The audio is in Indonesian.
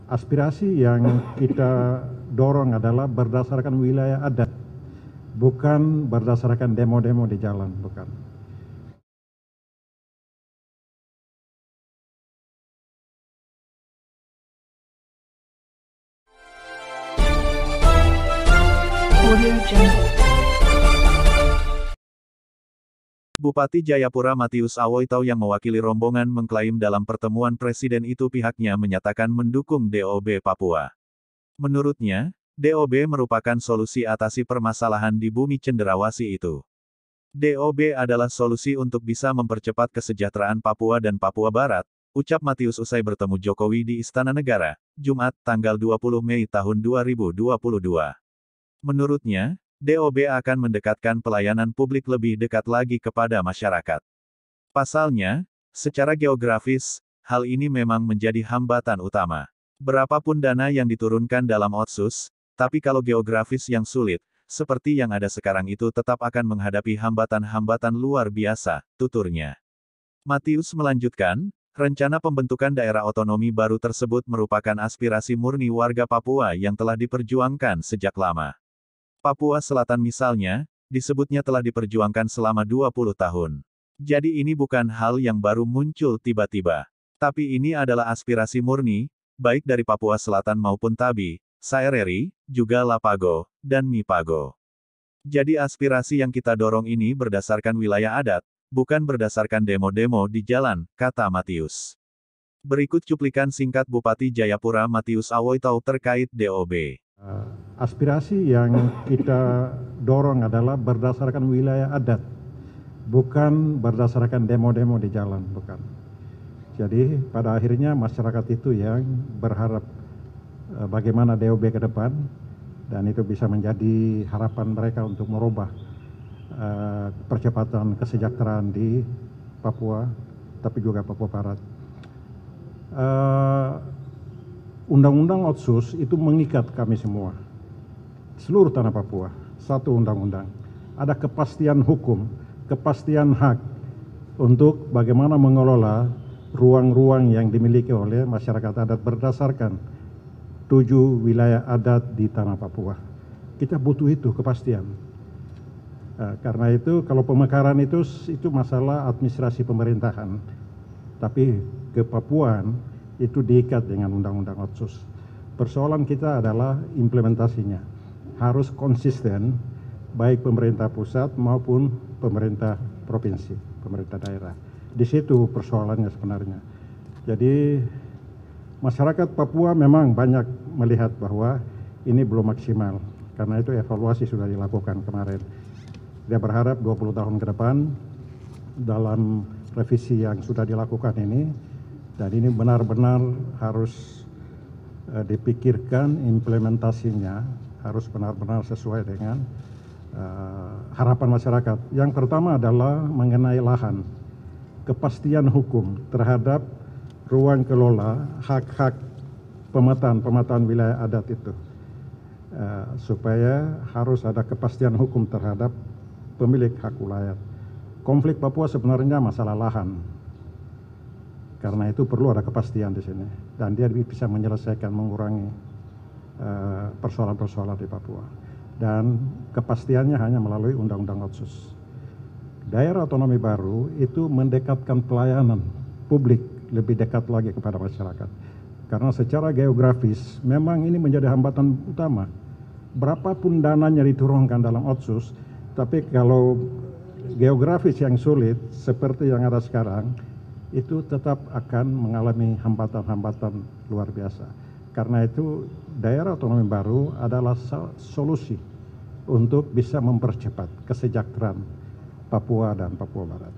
Aspirasi yang kita dorong adalah berdasarkan wilayah adat, bukan berdasarkan demo-demo di jalan, bukan. Audio Jungle. Bupati Jayapura Matius Awoytau yang mewakili rombongan mengklaim dalam pertemuan presiden itu pihaknya menyatakan mendukung DOB Papua. Menurutnya, DOB merupakan solusi atasi permasalahan di bumi cenderawasih itu. DOB adalah solusi untuk bisa mempercepat kesejahteraan Papua dan Papua Barat, ucap Matius usai bertemu Jokowi di Istana Negara, Jumat, tanggal 20 Mei tahun 2022. Menurutnya, DOB akan mendekatkan pelayanan publik lebih dekat lagi kepada masyarakat. Pasalnya, secara geografis, hal ini memang menjadi hambatan utama. Berapapun dana yang diturunkan dalam Otsus, tapi kalau geografis yang sulit, seperti yang ada sekarang itu tetap akan menghadapi hambatan-hambatan luar biasa, tuturnya. Matius melanjutkan, rencana pembentukan daerah otonomi baru tersebut merupakan aspirasi murni warga Papua yang telah diperjuangkan sejak lama. Papua Selatan misalnya, disebutnya telah diperjuangkan selama 20 tahun. Jadi ini bukan hal yang baru muncul tiba-tiba. Tapi ini adalah aspirasi murni, baik dari Papua Selatan maupun Tabi, Saereri, juga Lapago, dan Mipago. Jadi aspirasi yang kita dorong ini berdasarkan wilayah adat, bukan berdasarkan demo-demo di jalan, kata Matius. Berikut cuplikan singkat Bupati Jayapura Matius Awoytau terkait DOB. Aspirasi yang kita dorong adalah berdasarkan wilayah adat, bukan berdasarkan demo-demo di jalan, bukan. Jadi pada akhirnya masyarakat itu yang berharap bagaimana DOB ke depan, dan itu bisa menjadi harapan mereka untuk merubah percepatan kesejahteraan di Papua, tapi juga Papua Barat. Undang-undang Otsus itu mengikat kami semua, seluruh tanah Papua, satu undang-undang. Ada kepastian hukum, kepastian hak untuk bagaimana mengelola ruang-ruang yang dimiliki oleh masyarakat adat berdasarkan 7 wilayah adat di tanah Papua. Kita butuh itu kepastian. Karena itu kalau pemekaran itu masalah administrasi pemerintahan, tapi kepapuan itu diikat dengan undang-undang Otsus. Persoalan kita adalah implementasinya. Harus konsisten, baik pemerintah pusat maupun pemerintah provinsi, pemerintah daerah. Di situ persoalannya sebenarnya. Jadi masyarakat Papua memang banyak melihat bahwa ini belum maksimal. Karena itu evaluasi sudah dilakukan kemarin. Dia berharap 20 tahun ke depan dalam revisi yang sudah dilakukan ini, dan ini benar-benar harus dipikirkan implementasinya, harus benar-benar sesuai dengan harapan masyarakat. Yang pertama adalah mengenai lahan, kepastian hukum terhadap ruang kelola, hak-hak pemetaan wilayah adat itu, supaya harus ada kepastian hukum terhadap pemilik hak wilayah. Konflik Papua sebenarnya masalah lahan. Karena itu perlu ada kepastian di sini, dan dia bisa menyelesaikan, mengurangi persoalan-persoalan di Papua. Dan kepastiannya hanya melalui Undang-Undang Otsus. Daerah otonomi baru itu mendekatkan pelayanan publik lebih dekat lagi kepada masyarakat. Karena secara geografis memang ini menjadi hambatan utama. Berapapun dananya diturunkan dalam Otsus, tapi kalau geografis yang sulit seperti yang ada sekarang, itu tetap akan mengalami hambatan-hambatan luar biasa. Karena itu daerah otonomi baru adalah solusi untuk bisa mempercepat kesejahteraan Papua dan Papua Barat.